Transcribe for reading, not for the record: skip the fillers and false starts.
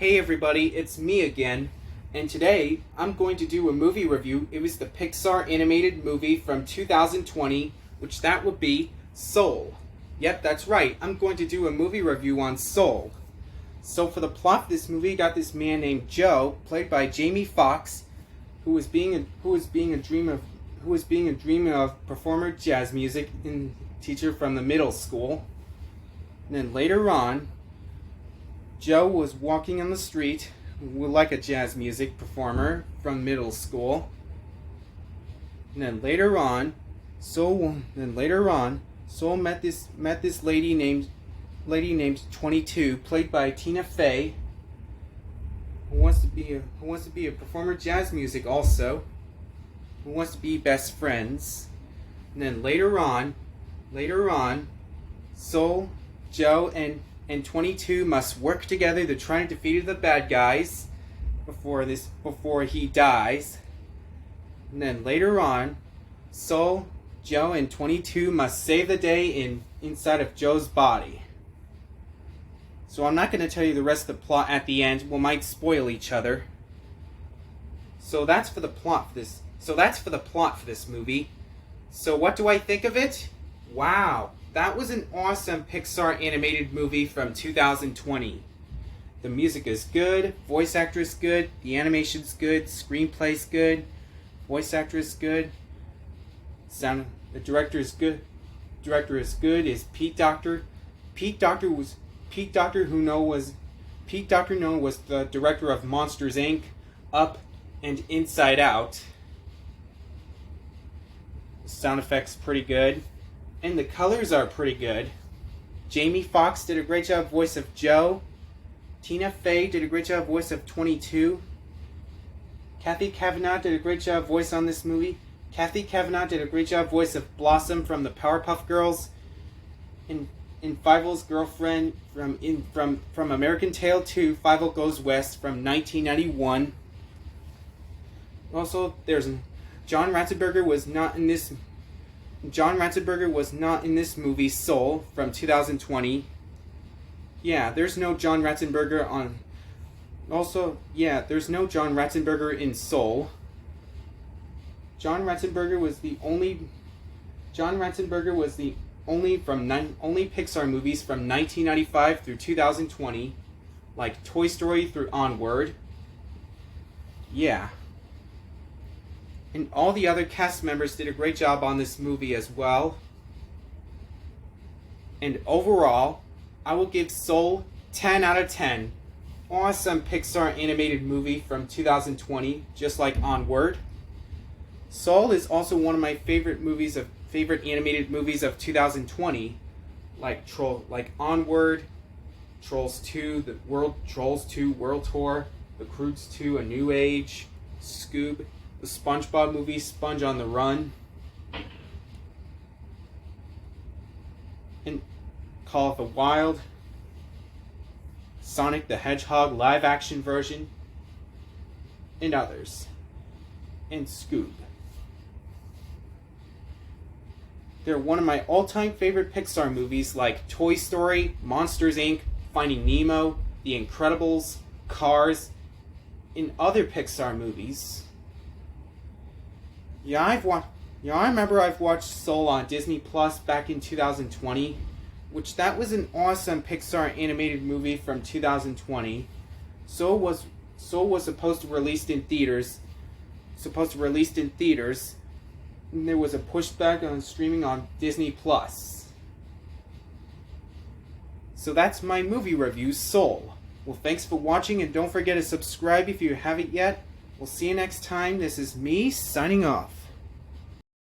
Hey everybody, it's me again, and today I'm going to do a movie review. It was the Pixar animated movie from 2020, which that would be Soul. Yep, that's right, I'm going to do a movie review on Soul. So for the plot of this movie, you got this man named Joe, played by Jamie Foxx, who was being a dreamer of performer jazz music and teacher from the middle school. And then later on, Joe was walking on the street like a jazz music performer from middle school. And then later on, Soul met this lady named 22, played by Tina Fey, who wants to be a performer of jazz music also, who wants to be best friends. And then later on, Soul, Joe, and 22 must work together to try to defeat the bad guys before he dies. And then later on, Soul, Joe, and 22 must save the day inside of Joe's body. So I'm not going to tell you the rest of the plot at the end. We might spoil each other. So that's for the plot for this movie. So what do I think of it? Wow, that was an awesome Pixar animated movie from 2020. The music is good, voice actor is good, the animation's good, screenplay's good, voice actor is good, the director is good. Director is good is Pete Docter. Pete Docter was the director of Monsters Inc., Up, and Inside Out. The sound effects pretty good. And the colors are pretty good. Jamie Foxx did a great job voice of Joe. Tina Fey did a great job voice of 22. Kathy Kavanaugh did a great job voice on this movie. Kathy Kavanaugh did a great job voice of Blossom from the Powerpuff Girls. And Fievel's girlfriend from American Tail 2, Fievel Goes West from 1991. Also, there's John Ratzenberger was not in this movie, Soul, from 2020. Yeah, there's no John Ratzenberger on... Also, yeah, there's no John Ratzenberger in Soul. John Ratzenberger was the only Pixar movies from 1995 through 2020, like Toy Story through Onward. Yeah. And all the other cast members did a great job on this movie as well. And overall, I will give Soul 10 out of 10. Awesome Pixar animated movie from 2020, just like Onward. Soul is also one of my favorite animated movies of 2020, like Onward, Trolls 2, Trolls 2 World Tour, The Croods 2 A New Age, Scoob, the SpongeBob movie Sponge on the Run, and Call of the Wild, Sonic the Hedgehog live action version, and others, and Scoob. They're one of my all-time favorite Pixar movies like Toy Story, Monsters Inc., Finding Nemo, The Incredibles, Cars, and other Pixar movies. I remember I've watched Soul on Disney Plus back in 2020, which that was an awesome Pixar animated movie from 2020. Soul was supposed to release in theaters, and there was a pushback on streaming on Disney Plus. So that's my movie review, Soul. Well, thanks for watching, and don't forget to subscribe if you haven't yet. We'll see you next time. This is me signing off.